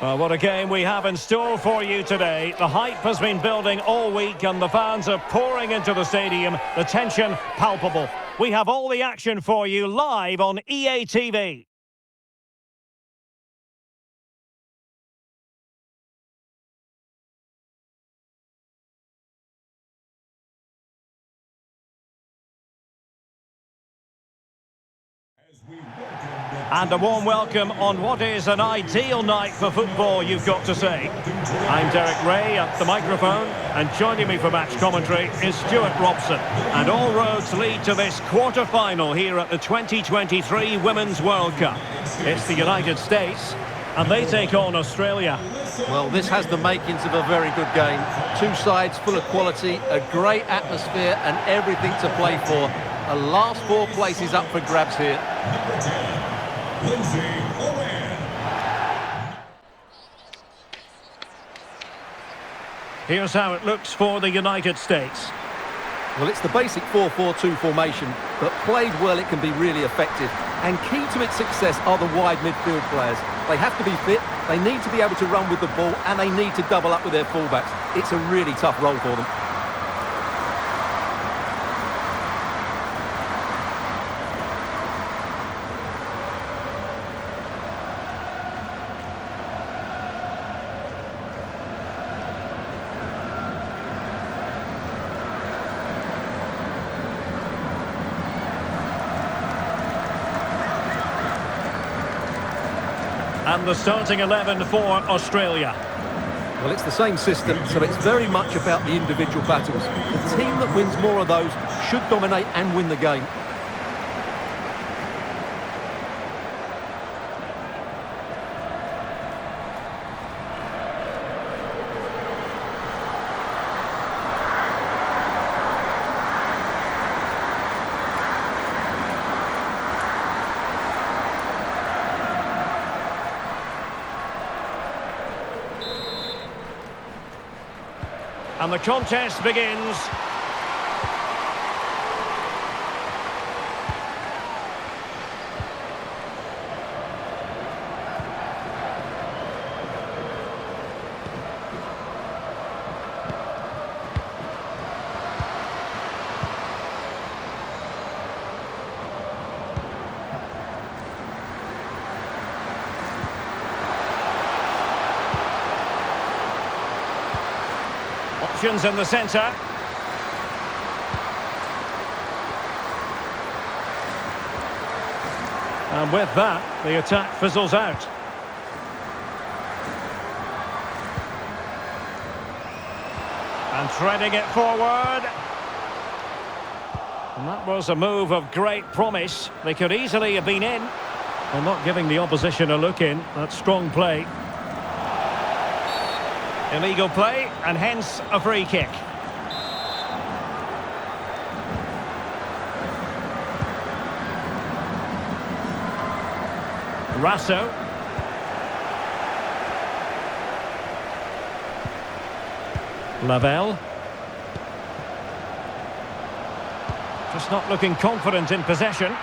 Well, what a game we have in store for you today. The hype has been building all week and the fans are pouring into the stadium. The tension palpable. We have all the action for you live on EA TV. And a warm welcome on what is an ideal night for football, you've got to say. I'm Derek Ray at the microphone, and joining me for match commentary is Stuart Robson. And all roads lead to this quarter-final here at the 2023 Women's World Cup. It's the United States, and they take on Australia. Well, this has the makings of a very good game. Two sides full of quality, a great atmosphere, and everything to play for. The last four places up for grabs here. Here's how it looks for the United States. Well, it's the basic 4-4-2 formation, but played well it can be really effective. And key to its success are the wide midfield players. They have to be fit, they need to be able to run with the ball, and they need to double up with their fullbacks. It's a really tough role for them. And the starting 11 for Australia. Well, it's the same system, so it's very much about the individual battles. The team that wins more of those should dominate and win the game. And the contest begins. Options in the centre. And with that, the attack fizzles out. And threading it forward. And that was a move of great promise. They could easily have been in. Well, not giving the opposition a look in. That's strong play. Illegal play, and hence a free kick. Rasso. Lavelle. Just not looking confident in possession.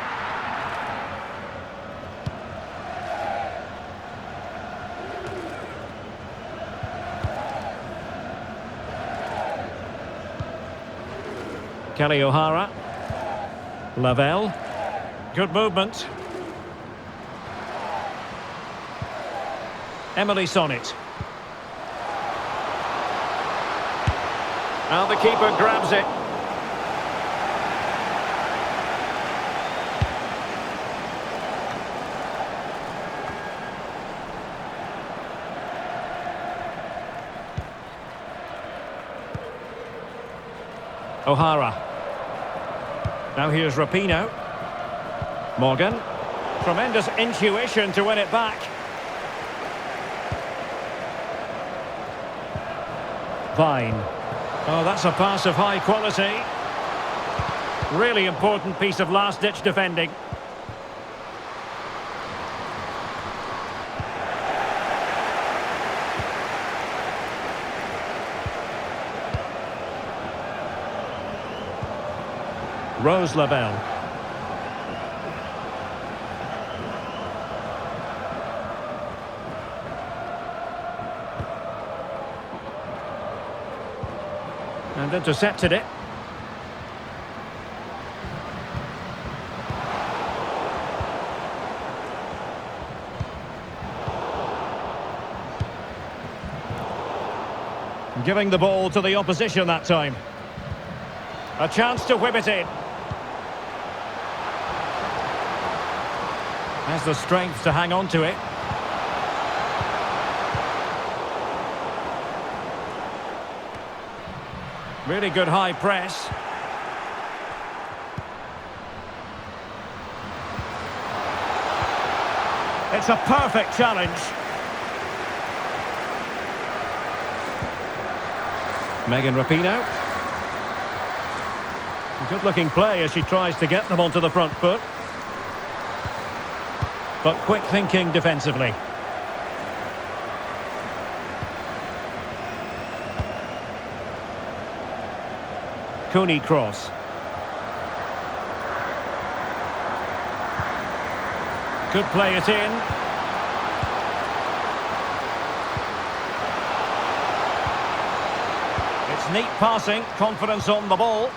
Kelly O'Hara. Lavelle. Good movement. Emily Sonnet. Now the keeper grabs it. O'Hara. Now here's Rapinoe. Morgan. Tremendous intuition to win it back. Vine. Oh, that's a pass of high quality. Really important piece of last-ditch defending. Rose Lavelle. And intercepted it. Giving the ball to the opposition that time. A chance to whip it in. Has the strength to hang on to it. Really good high press. It's a perfect challenge. Megan Rapinoe. Good-looking play as she tries to get them onto the front foot. But quick thinking defensively. Cooney cross. Could play it in. It's neat passing, confidence on the ball.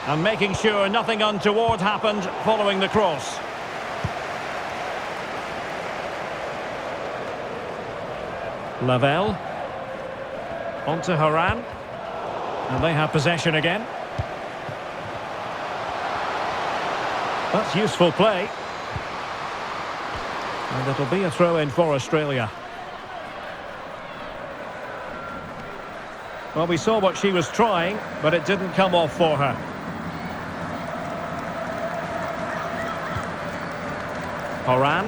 And making sure nothing untoward happened following the cross. Lavelle. On to Horan. And they have possession again. That's useful play. And it'll be a throw-in for Australia. Well, we saw what she was trying, but it didn't come off for her. Horan.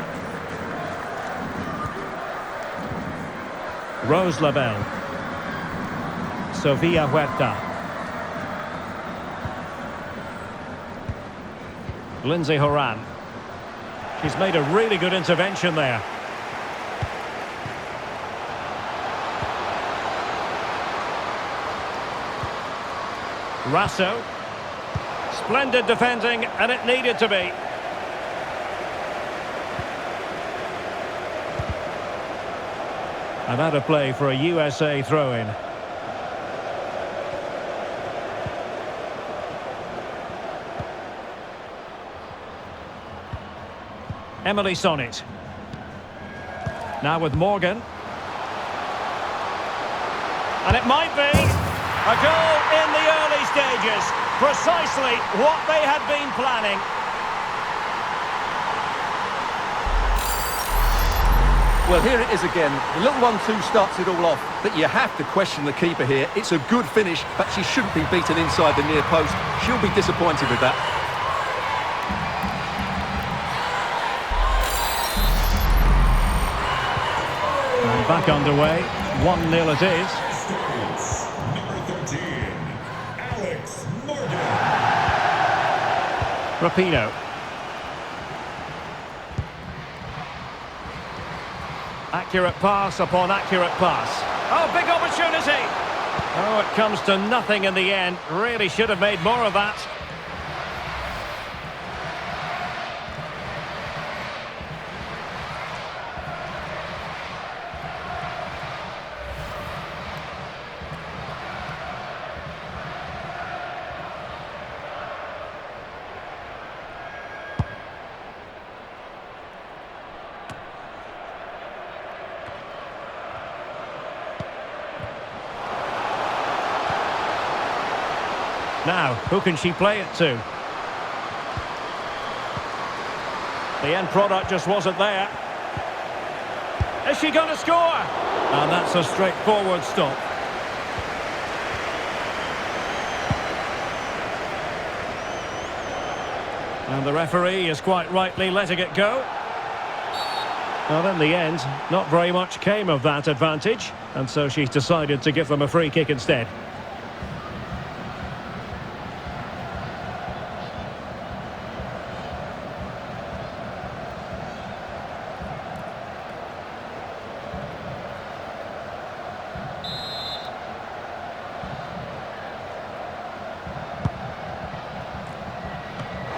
Rose Lavelle. Sofia Huerta. Lindsay Horan. She's made a really good intervention there. Rasso. Splendid defending, and it needed to be. And out of play for a USA throw-in. Emily Sonnet. Now with Morgan. And it might be a goal in the early stages. Precisely what they had been planning. Well, here it is again. The little 1-2 starts it all off, but you have to question the keeper here. It's a good finish, but she shouldn't be beaten inside the near post. She'll be disappointed with that. And back underway. 1-0 it is. Rapinoe. Accurate pass upon accurate pass. Oh, big opportunity! Oh, it comes to nothing in the end. Really should have made more of that. Now, who can she play it to? The end product just wasn't there. Is she going to score? And that's a straightforward stop. And the referee is quite rightly letting it go. Well, in the end, not very much came of that advantage, and so she's decided to give them a free kick instead.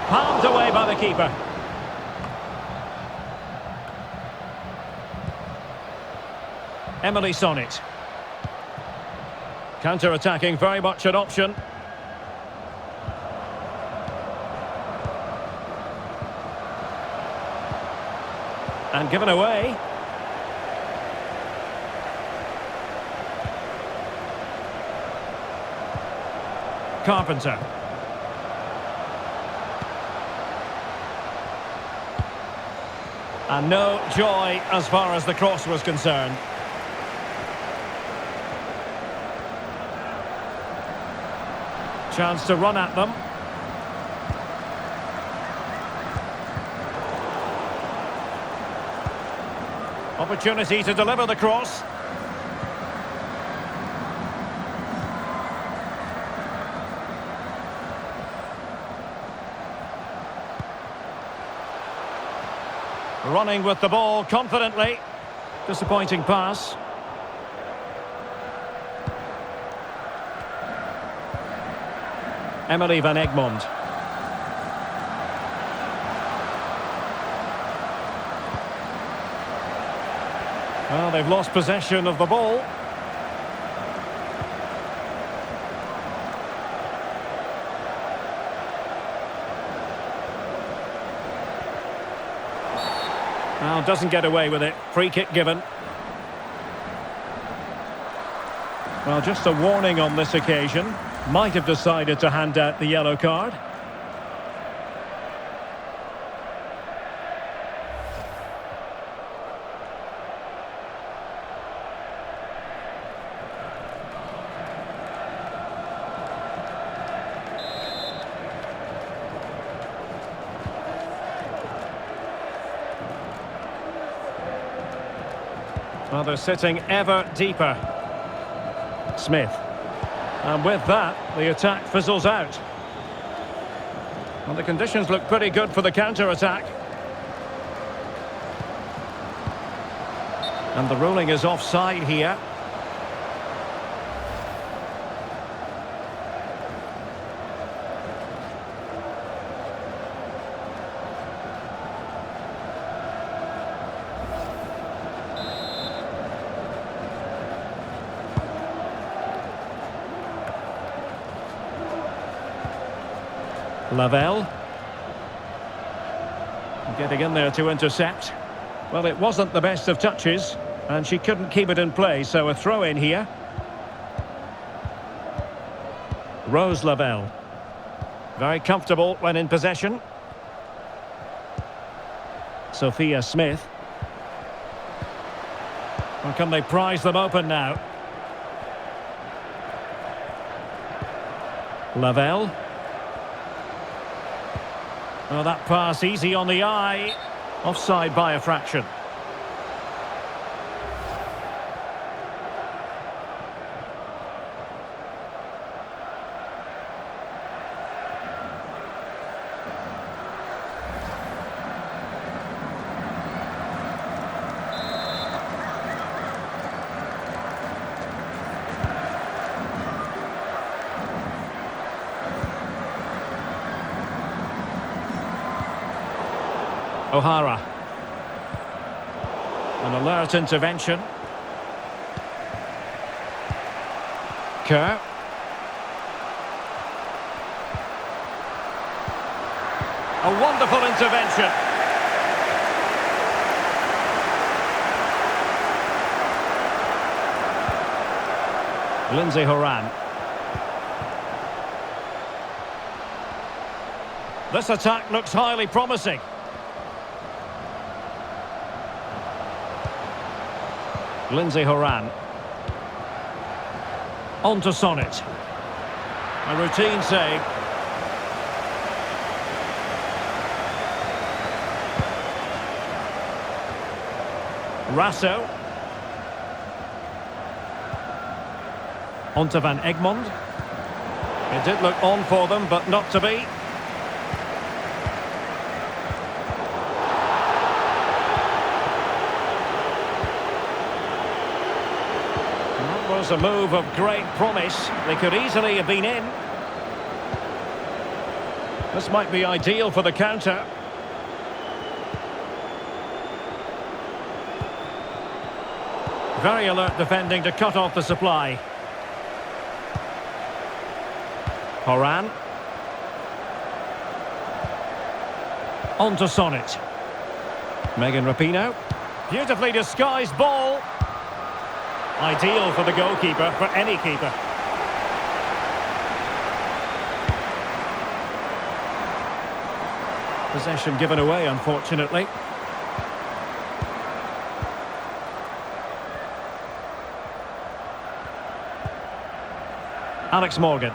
Palmed away by the keeper. Emily Sonnet. Counter-attacking, very much an option. And given away. Carpenter. And no joy as far as the cross was concerned. Chance to run at them. Opportunity to deliver the cross. Running with the ball confidently. Disappointing pass. Emily van Egmond. Well, they've lost possession of the ball. Now doesn't get away with it. Free kick given. Well, just a warning on this occasion. Might have decided to hand out the yellow card. Well, they're sitting ever deeper. Smith. And with that, the attack fizzles out. Well, the conditions look pretty good for the counter-attack. And the ruling is offside here. Lavelle. Getting in there to intercept. Well, it wasn't the best of touches, and she couldn't keep it in play, so a throw in here. Rose Lavelle. Very comfortable when in possession. Sophia Smith. Well, can they prise them open now? Lavelle. Oh, that pass easy on the eye. Offside by a fraction. O'Hara. An alert intervention. Kerr. A wonderful intervention. Lindsay Horan. This attack looks highly promising. Lindsay Horan. On to Sonnet. A routine save. Rasso. On to Van Egmond. It did look on for them, but not to be. Was a move of great promise. They could easily have been in. This might be ideal for the counter. Very alert defending to cut off the supply. Horan. On to Sonnet. Megan Rapinoe. Beautifully disguised ball. Ideal for the goalkeeper, for any keeper. Possession given away, unfortunately. Alex Morgan.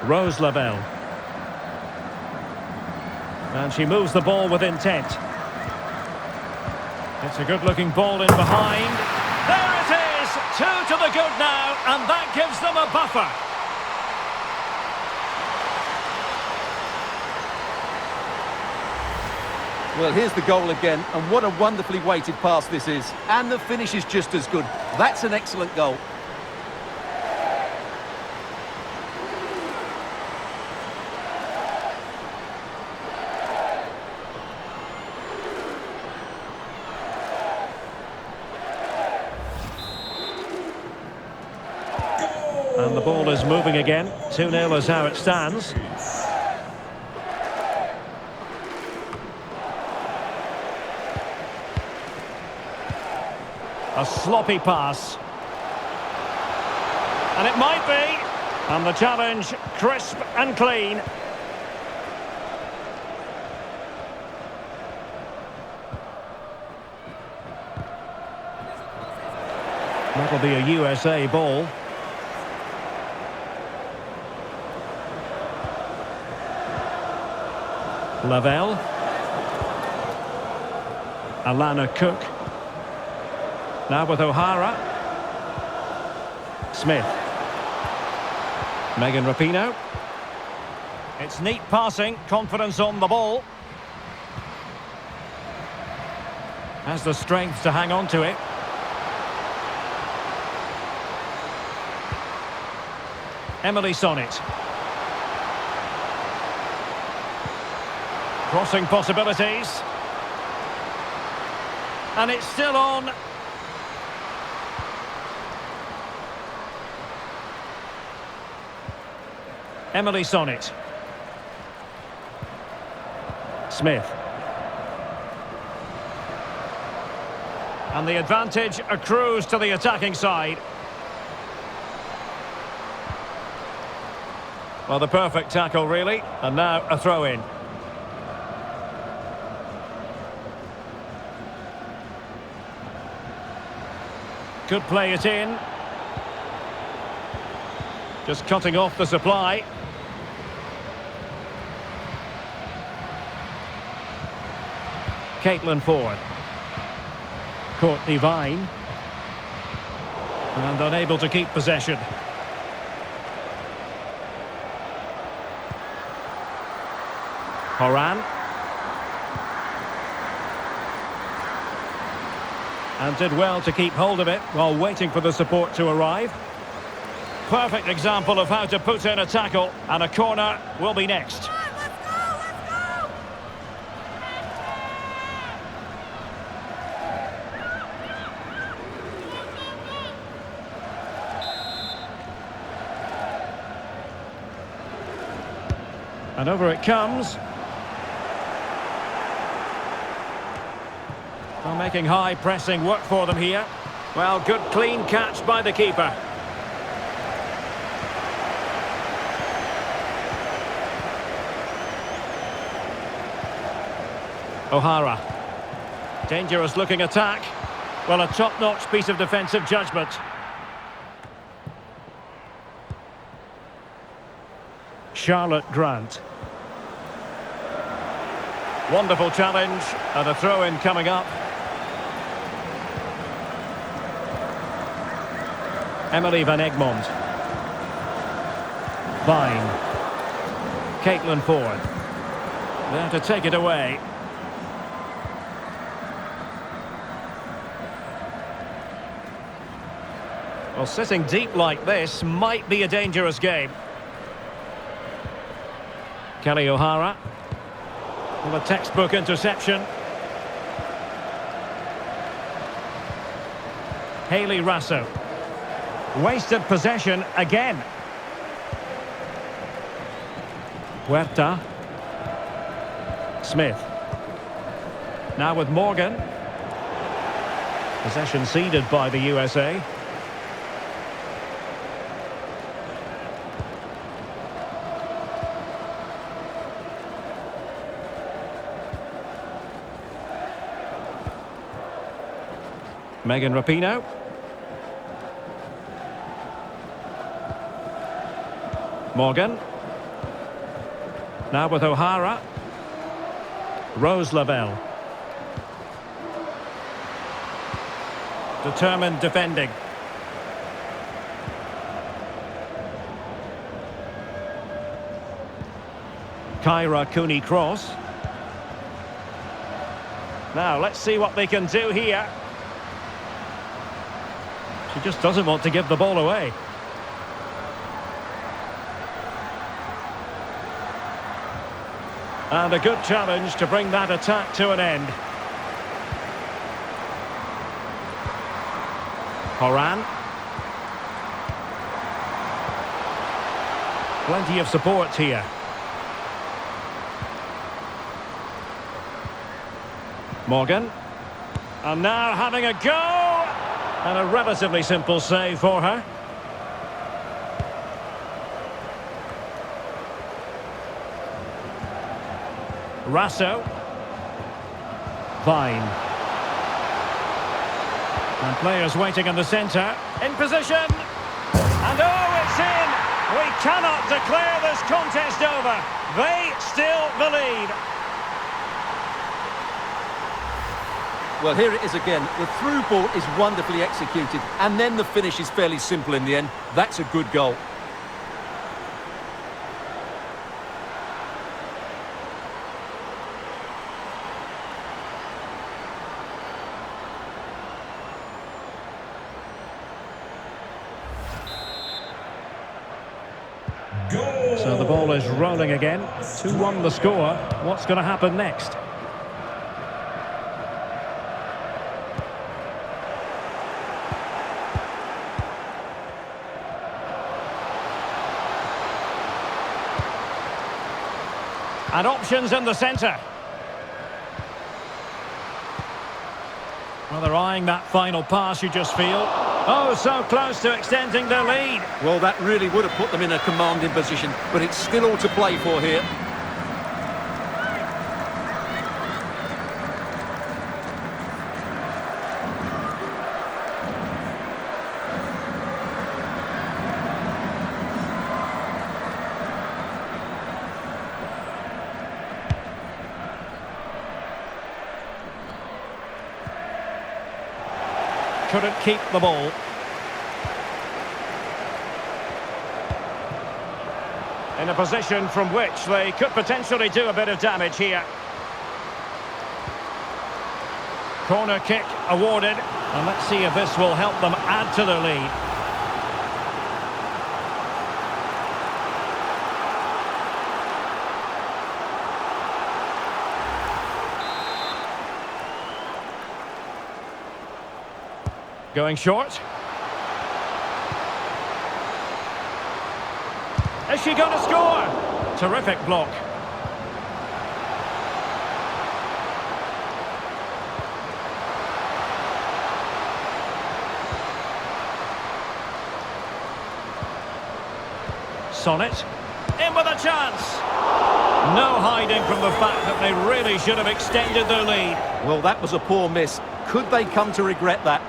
Rose Lavelle. And she moves the ball with intent. It's a good-looking ball in behind. There it is! 2 to the good now, and that gives them a buffer. Well, here's the goal again, and what a wonderfully weighted pass this is. And the finish is just as good. That's an excellent goal. And the ball is moving again. 2-0 is how it stands. A sloppy pass. And it might be. And the challenge, crisp and clean. That'll be a USA ball. Lavelle. Alana Cook. Now with O'Hara. Smith. Megan Rapinoe. It's neat passing, confidence on the ball. Has the strength to hang on to it. Emily Sonnet. Crossing possibilities. And it's still on. Emily Sonnet. Smith. And the advantage accrues to the attacking side. Well, the perfect tackle, really. And now a throw-in. Could play it in. Just cutting off the supply. Caitlin Ford. Courtney Vine. And unable to keep possession. Horan. And did well to keep hold of it while waiting for the support to arrive. Perfect example of how to put in a tackle, and a corner will be next. And over it comes. Well, making high pressing work for them here. Well, good clean catch by the keeper. O'Hara. Dangerous looking attack. Well, a top-notch piece of defensive judgment. Charlotte Grant. Wonderful challenge, and a throw-in coming up. Emily Van Egmond. Vine. Caitlin Ford. There to take it away. Well, sitting deep like this might be a dangerous game. Kelly O'Hara. Well, a textbook interception. Hayley Rasso. Wasted possession again. Huerta. Smith. Now with Morgan. Possession ceded by the USA. Megan Rapinoe. Morgan. Now with O'Hara. Rose Lavelle. Determined defending. Kyra Cooney-Cross. Now, let's see what they can do here. She just doesn't want to give the ball away. And a good challenge to bring that attack to an end. Horan. Plenty of support here. Morgan. And now having a go. And a relatively simple save for her. Rasso. Fine. And players waiting in the centre. In position. And oh, it's in! We cannot declare this contest over. They still the lead. Well, here it is again. The through ball is wonderfully executed, and then the finish is fairly simple in the end. That's a good goal. So the ball is rolling again. 2-1 the score. What's going to happen next? And options in the centre. Well, they're eyeing that final pass, you just feel. Oh, so close to extending their lead. Well, that really would have put them in a commanding position, but it's still all to play for here. Couldn't keep the ball. In a position from which they could potentially do a bit of damage here. Corner kick awarded. And let's see if this will help them add to their lead. Going short. Is she going to score? Terrific block. Sonnet. In with a chance. No hiding from the fact that they really should have extended their lead. Well, that was a poor miss. Could they come to regret that?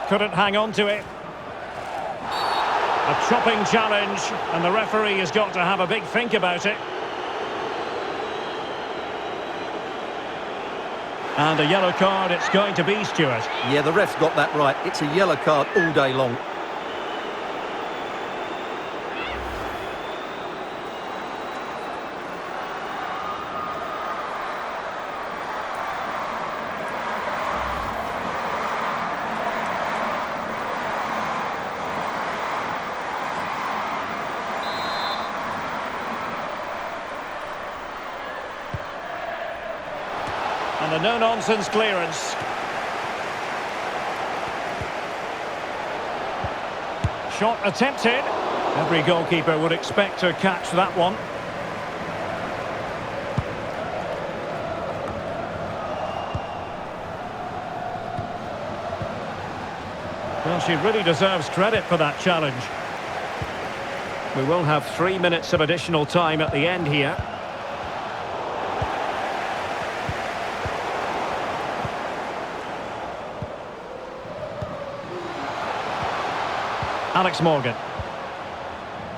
Couldn't hang on to it. A chopping challenge, and the referee has got to have a big think about it. And a yellow card it's going to be, Stuart. Yeah, the ref's got that right. It's a yellow card all day long. And a no-nonsense clearance. Shot attempted. Every goalkeeper would expect to catch that one. Well, she really deserves credit for that challenge. We will have 3 minutes of additional time at the end here. Alex Morgan.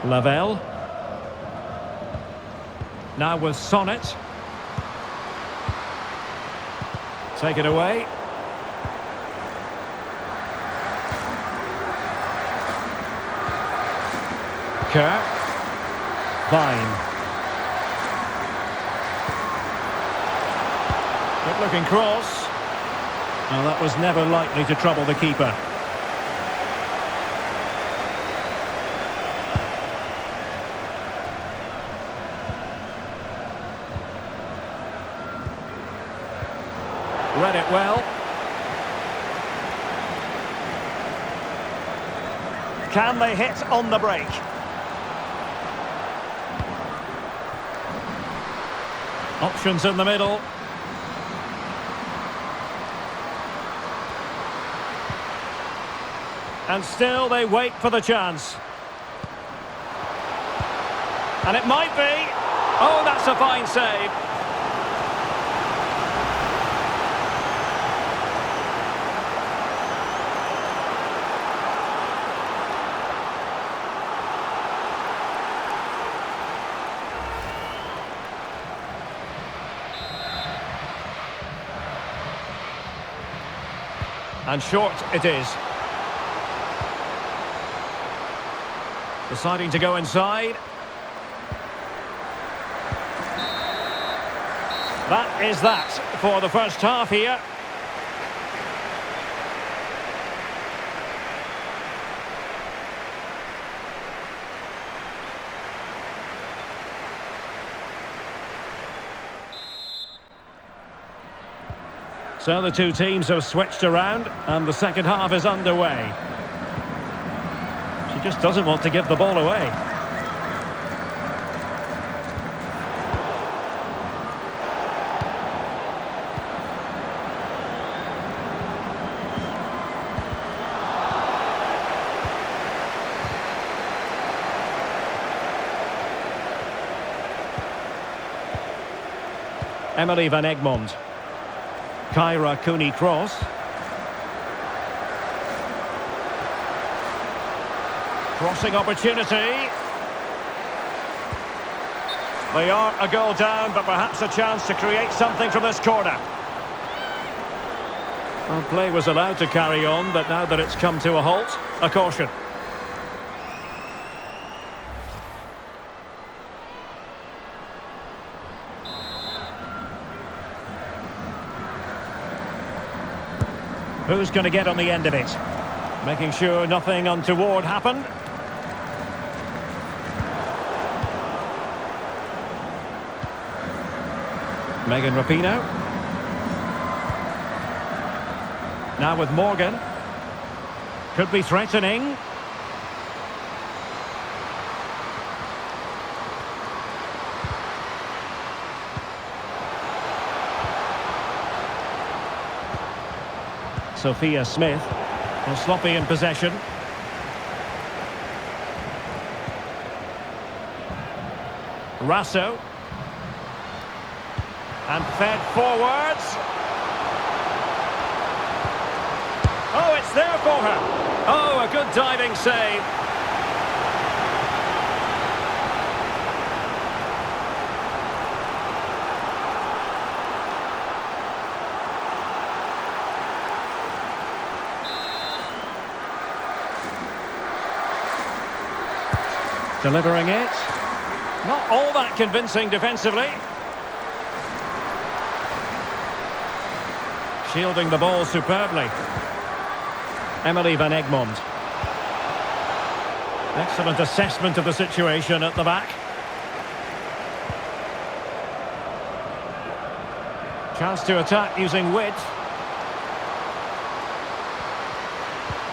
Lavelle. Now with Sonnet. Take it away. Kerr. Fine. Good looking cross. Well, that was never likely to trouble the keeper. Read it well. Can they hit on the break? Options in the middle. And still they wait for the chance. And it might be. Oh, that's a fine save. And short it is. Deciding to go inside. That is that for the first half here. So the two teams have switched around and the second half is underway. She just doesn't want to give the ball away. Emily van Egmond. Kyra Cooney-Cross. Crossing opportunity. They are a goal down, but perhaps a chance to create something from this corner. Well, play was allowed to carry on, but now that it's come to a halt, a caution. Who's going to get on the end of it? Making sure nothing untoward happened. Megan Rapinoe. Now with Morgan. Could be threatening. Sophia Smith. Well, sloppy in possession. Rasso. And fed forwards. Oh, it's there for her. Oh, a good diving save. Delivering it. Not all that convincing defensively. Shielding the ball superbly. Emily van Egmond. Excellent assessment of the situation at the back. Chance to attack using width.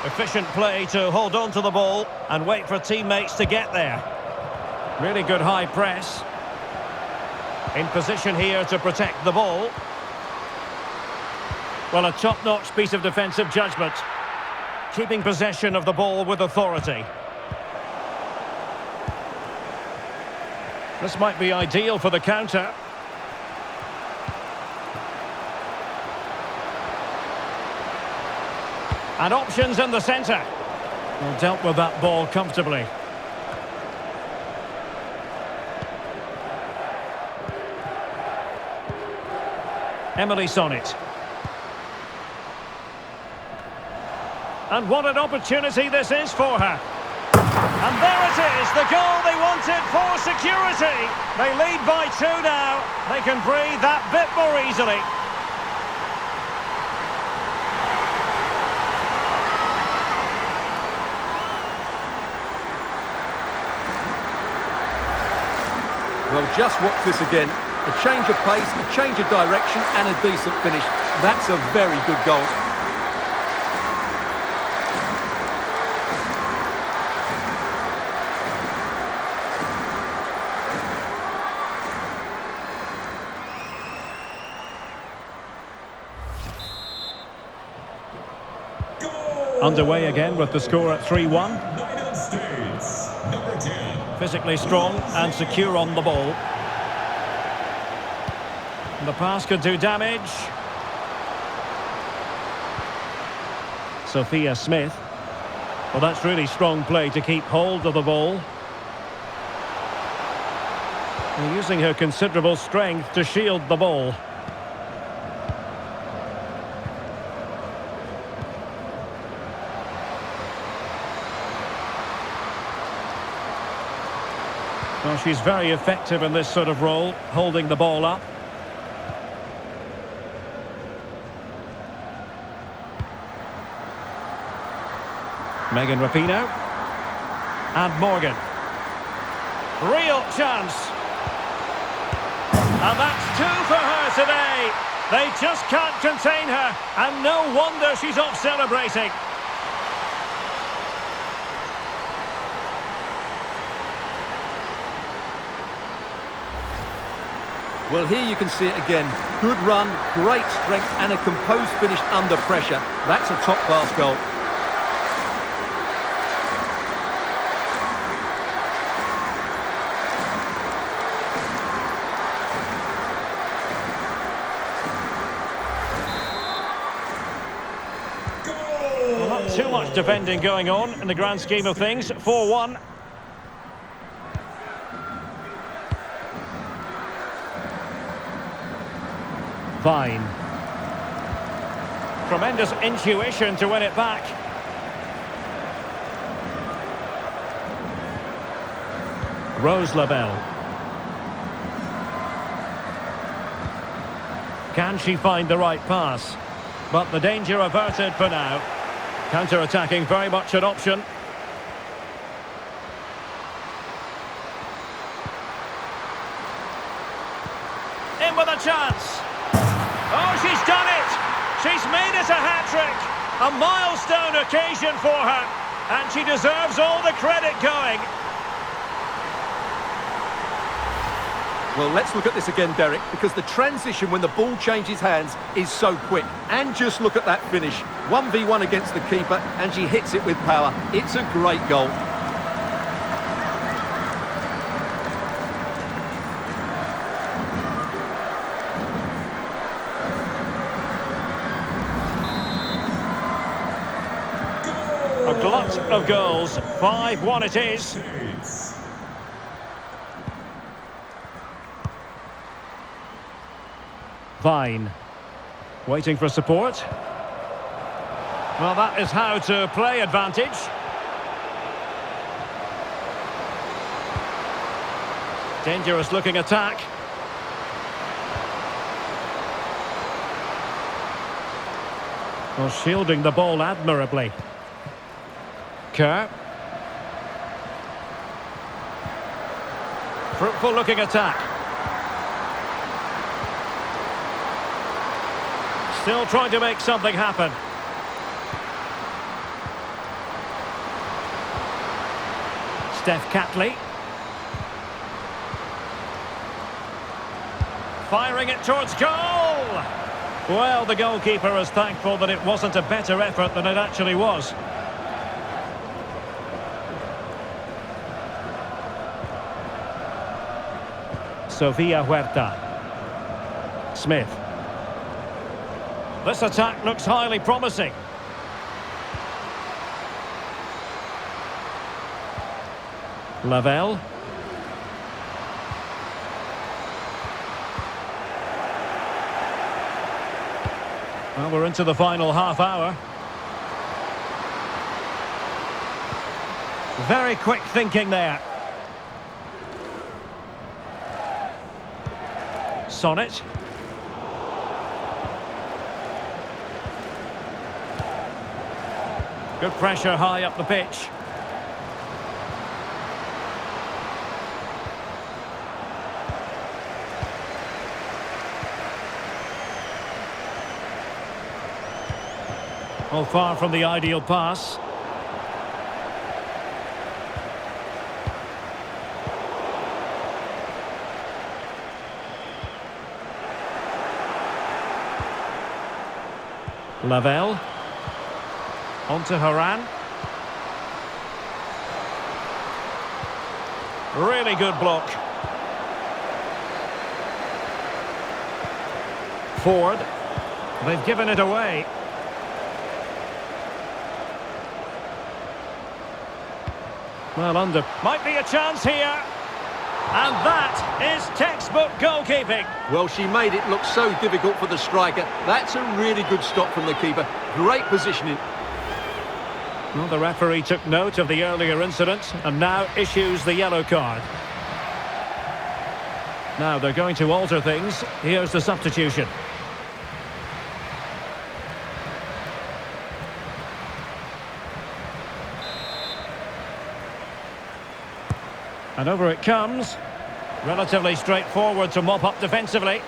Efficient play to hold on to the ball and wait for teammates to get there. Really good high press. In position here to protect the ball. Well, a top-notch piece of defensive judgment. Keeping possession of the ball with authority. This might be ideal for the counter. And options in the centre. Well, dealt with that ball comfortably. Emily Sonnet. And what an opportunity this is for her. And there it is, the goal they wanted for security. They lead by 2 now. They can breathe that bit more easily. Well, just watch this again. A change of pace, a change of direction and a decent finish. That's a very good goal. Underway again with the score at 3-1. Physically strong and secure on the ball. The pass could do damage. Sophia Smith. Well, that's really strong play to keep hold of the ball. And using her considerable strength to shield the ball. Well, she's very effective in this sort of role, holding the ball up. Megan Rapinoe. And Morgan. Real chance. And that's 2 for her today. They just can't contain her, and no wonder she's off celebrating. Well, here you can see it again. Good run, great strength and a composed finish under pressure. That's a top-class goal. Well, not too much defending going on in the grand scheme of things. 4-1. Vine. Tremendous intuition to win it back. Rose Lavelle. Can she find the right pass? But the danger averted for now. Counter-attacking very much an option. In with a chance. Oh, she's done it! She's made it a hat-trick! A milestone occasion for her, and she deserves all the credit going. Well, let's look at this again, Derek, because the transition when the ball changes hands is so quick. And just look at that finish. 1v1 against the keeper, and she hits it with power. It's a great goal. A glut of goals. 5-1 it is. Vine. Waiting for support. Well, that is how to play advantage. Dangerous looking attack. Well, shielding the ball admirably. Kerr. Fruitful looking attack. Still trying to make something happen. Steph Catley. Firing it towards goal! Well, the goalkeeper is thankful that it wasn't a better effort than it actually was. Sofia Huerta. Smith. This attack looks highly promising. Lavelle. Well, we're into the final half hour. Very quick thinking there. Sonnet. Good pressure high up the pitch. Oh, far from the ideal pass. Lavelle. On to Haran. Really good block. Ford. They've given it away. Well under. Might be a chance here. And that is textbook goalkeeping. Well, she made it look so difficult for the striker. That's a really good stop from the keeper. Great positioning. Well, the referee took note of the earlier incident and now issues the yellow card. Now they're going to alter things. Here's the substitution. And over it comes. Relatively straightforward to mop up defensively.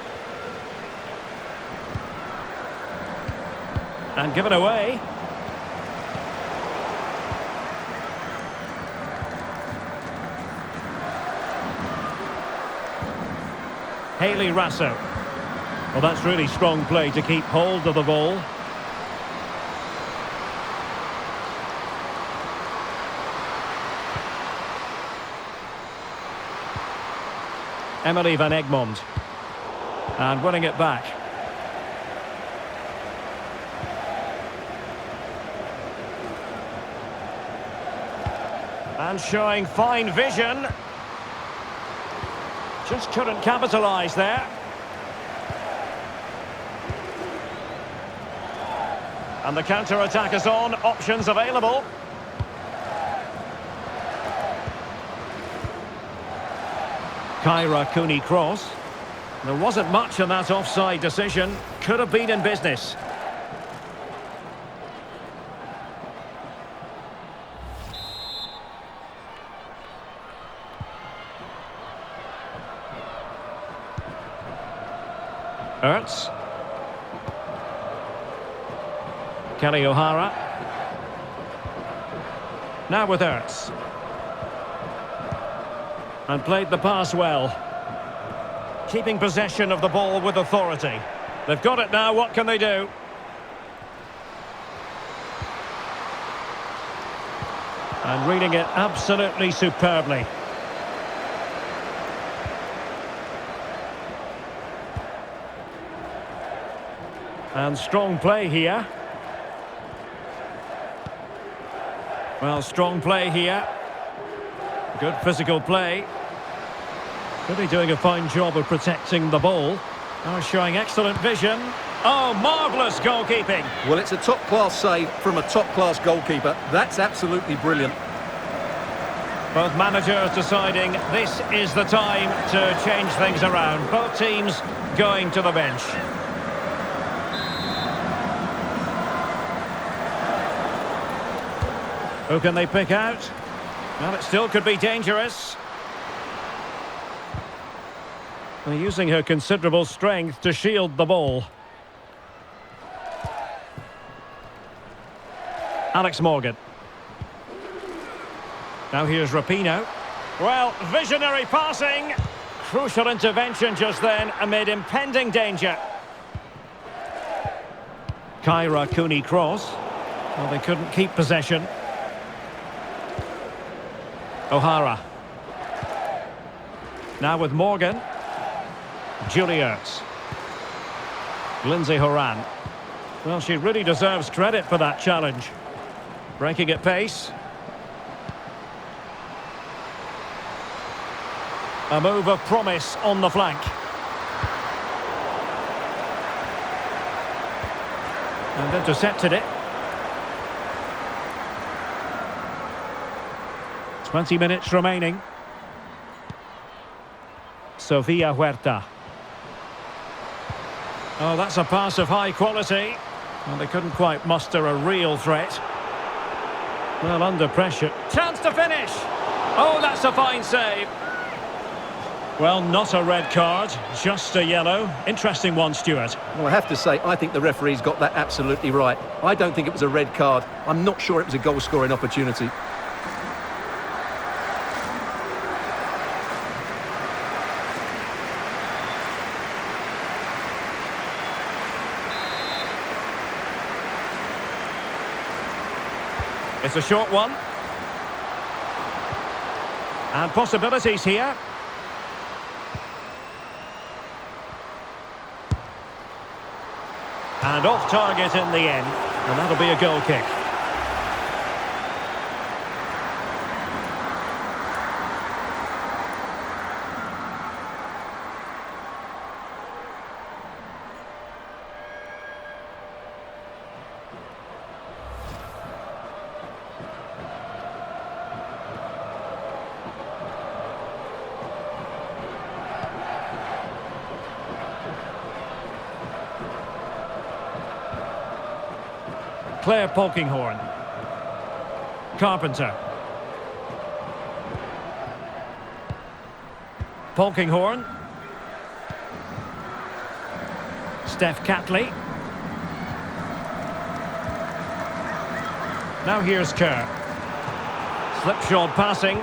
And given away. Haley Rasso. Well, that's really strong play to keep hold of the ball. Emily van Egmond. And winning it back. And showing fine vision. Just couldn't capitalise there. And the counter-attack is on. Options available. Kyra Cooney-Cross. There wasn't much in that offside decision. Could have been in business. Ertz. Kelly O'Hara. Now with Ertz. And played the pass well. Keeping possession of the ball with authority. They've got it now, what can they do? And reading it absolutely superbly. And strong play here. Well, strong play here. Good physical play. Really doing a fine job of protecting the ball. Now showing excellent vision. Oh, marvellous goalkeeping. Well, it's a top-class save from a top-class goalkeeper. That's absolutely brilliant. Both managers deciding this is the time to change things around. Both teams going to the bench. Who can they pick out? Well, it still could be dangerous. They're using her considerable strength to shield the ball. Alex Morgan. Now here's Rapinoe. Well, visionary passing. Crucial intervention just then amid impending danger. Kyra Cooney-Cross. Well, they couldn't keep possession. O'Hara. Now with Morgan. Juliet. Lindsay Horan. Well, she really deserves credit for that challenge. Breaking at pace. A move of promise on the flank. And intercepted it. 20 minutes remaining. Sofia Huerta. Oh, that's a pass of high quality. Well, they couldn't quite muster a real threat. Well, under pressure. Chance to finish! Oh, that's a fine save. Well, not a red card, just a yellow. Interesting one, Stuart. Well, I have to say, I think the referee's got that absolutely right. I don't think it was a red card. I'm not sure it was a goal-scoring opportunity. It's a short one. And possibilities here. And off target in the end. And that'll be a goal kick. Claire Polkinghorne. Carpenter. Polkinghorne. Steph Catley. Now here's Kerr. Slipshod passing.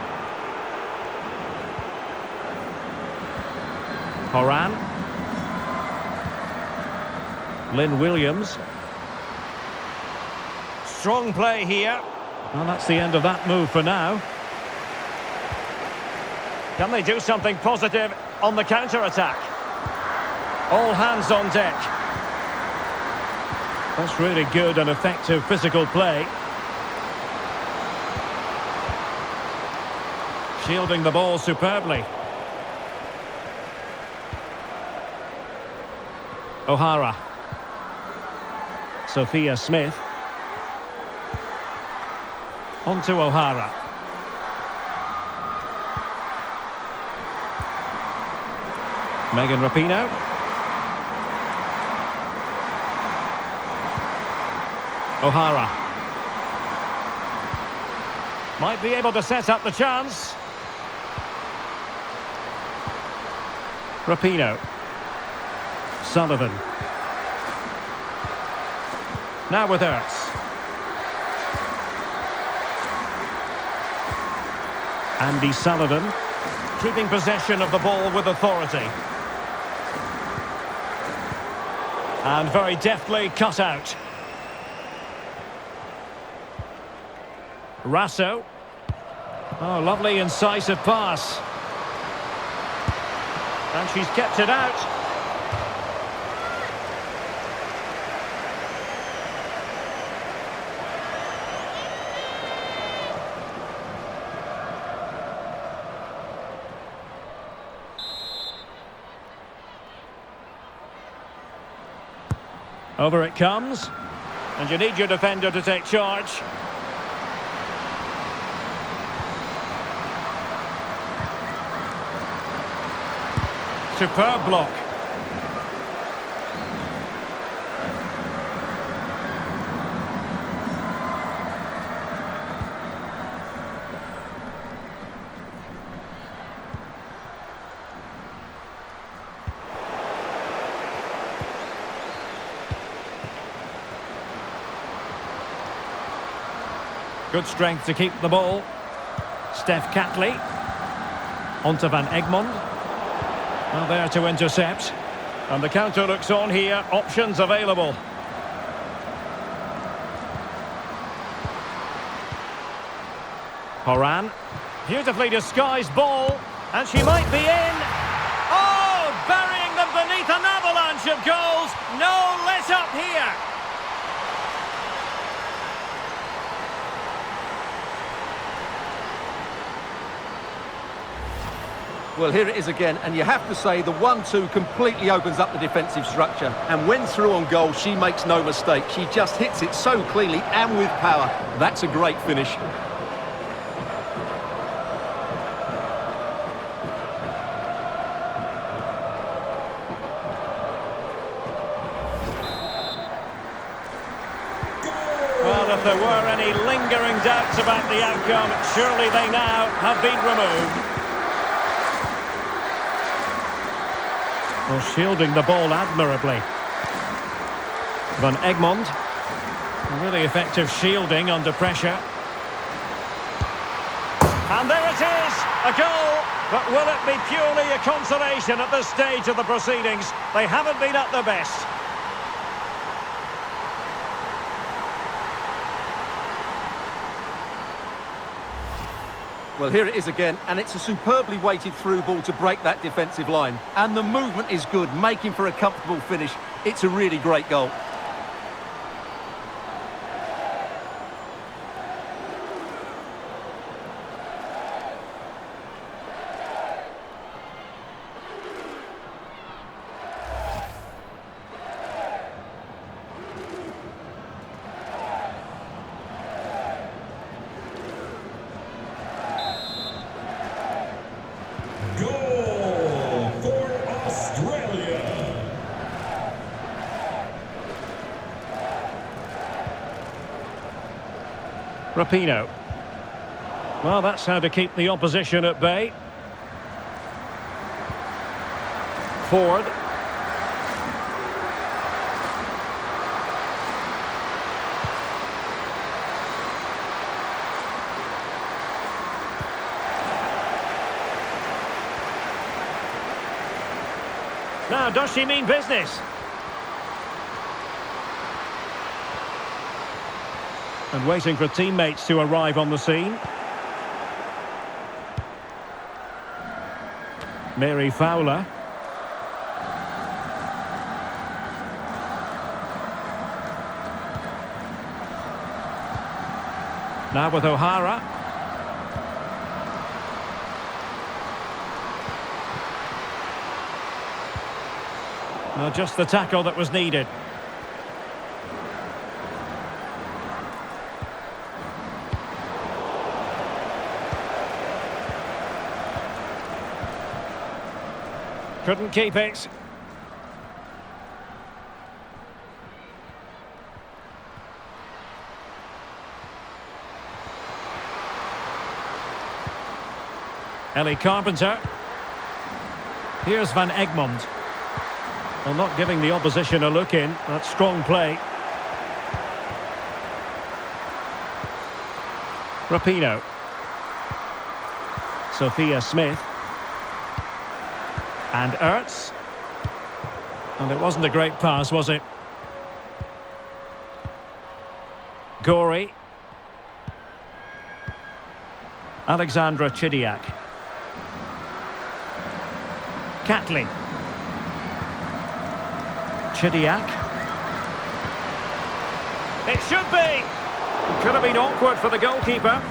Horan. Lynn Williams. Strong play here. Well, that's the end of that move for now. Can they do something positive on the counter-attack? All hands on deck. That's really good and effective physical play. Shielding the ball superbly. O'Hara. Sophia Smith. On to O'Hara. Megan Rapinoe. O'Hara. Might be able to set up the chance. Rapinoe. Sullivan. Now with Ertz. Andy Sullivan, keeping possession of the ball with authority. And very deftly cut out. Rasso. Oh, lovely incisive pass. And she's kept it out. Over it comes, and you need your defender to take charge. Superb block. Good strength to keep the ball. Steph Catley. Onto Van Egmond. Well, there to intercept. And the counter looks on here. Options available. Horan. Beautifully disguised ball. And she might be in. Oh, burying them beneath an avalanche of goals. No let up here. Well, here it is again, and you have to say the 1-2 completely opens up the defensive structure. And when through on goal, she makes no mistake. She just hits it so cleanly and with power. That's a great finish. Well, if there were any lingering doubts about the outcome, surely they now have been removed. Well, shielding the ball admirably. Van Egmond. Really effective shielding under pressure. And there it is! A goal! But will it be purely a consolation at this stage of the proceedings? They haven't been at their best. Well, here it is again, and it's a superbly weighted through ball to break that defensive line. And the movement is good, making for a comfortable finish. It's a really great goal. Goal for Australia. Rapinoe. Well, that's how to keep the opposition at bay. Ford. Now, does she mean business? And waiting for teammates to arrive on the scene. Mary Fowler. Now with O'Hara. Well, just the tackle that was needed. Couldn't keep it. Ellie Carpenter. Here's Van Egmond. Well, not giving the opposition a look in. That's strong play. Rapinoe. Sophia Smith. And Ertz. And it wasn't a great pass, was it? Gorey. Alexandra Chidiac. Catley. Chidiac. It should be! Could have been awkward for the goalkeeper.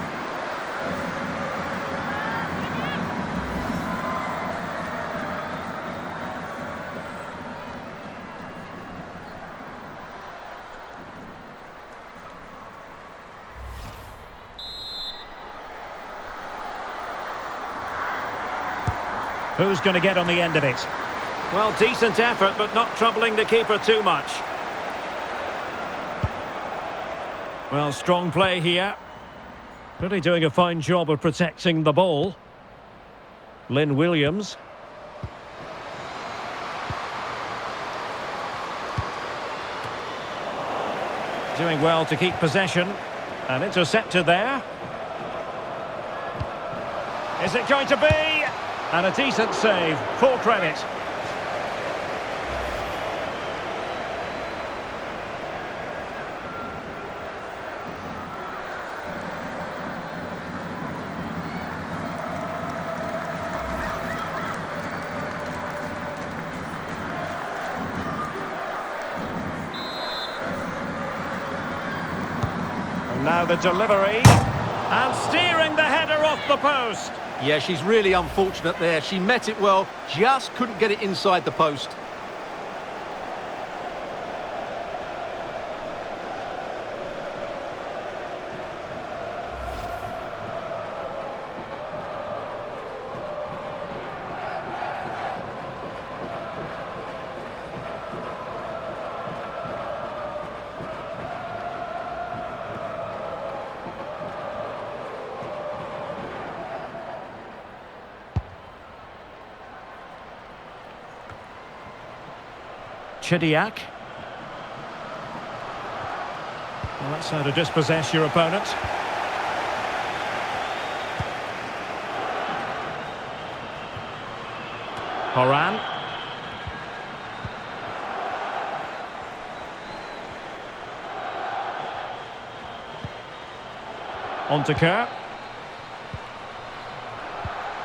Who's going to get on the end of it? Well, decent effort, but not troubling the keeper too much. Well, strong play here. Really doing a fine job of protecting the ball. Lynn Williams. Doing well to keep possession. And intercepted there. Is it going to be? And a decent save, full credit. And now the delivery. And steering the header off the post. Yeah, she's really unfortunate there. She met it well, just couldn't get it inside the post. Chidiac. Well, that's how to dispossess your opponent. Horan. On to Kerr.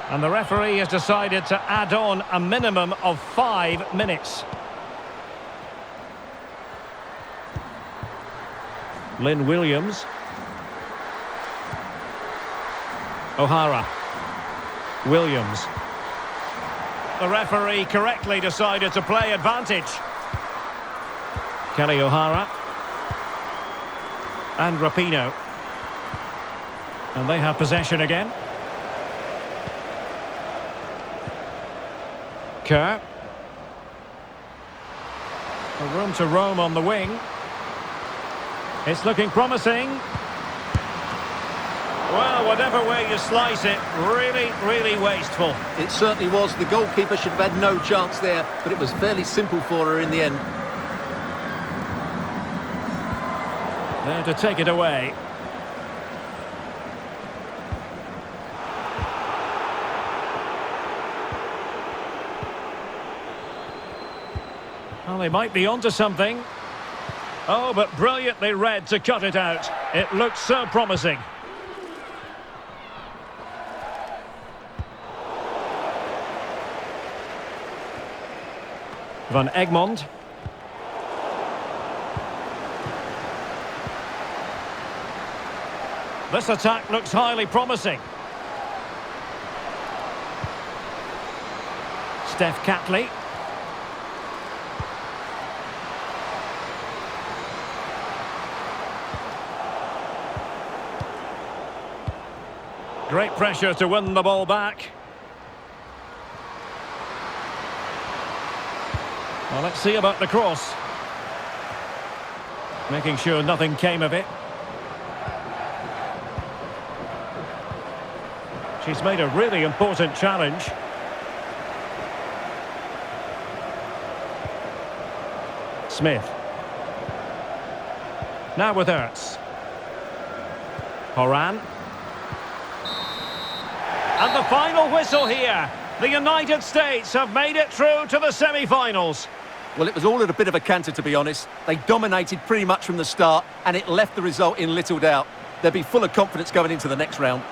And the referee has decided to add on a minimum of 5 minutes. Lynn Williams. O'Hara. Williams. The referee correctly decided to play advantage. Kelly O'Hara. And Rapinoe. And they have possession again. Kerr. A room to roam on the wing. It's looking promising. Well, whatever way you slice it, really, really wasteful. It certainly was. The goalkeeper should have had no chance there, but it was fairly simple for her in the end. There to take it away. Well, they might be onto something. Oh, but brilliantly read to cut it out. It looked so promising. Van Egmond. This attack looks highly promising. Steph Catley. Great pressure to win the ball back. Well, let's see about the cross. Making sure nothing came of it. She's made a really important challenge. Smith. Now with Ertz. Horan. And the final whistle here. The United States have made it through to the semi-finals. Well, it was all at a bit of a canter, to be honest. They dominated pretty much from the start, and it left the result in little doubt. They'll be full of confidence going into the next round.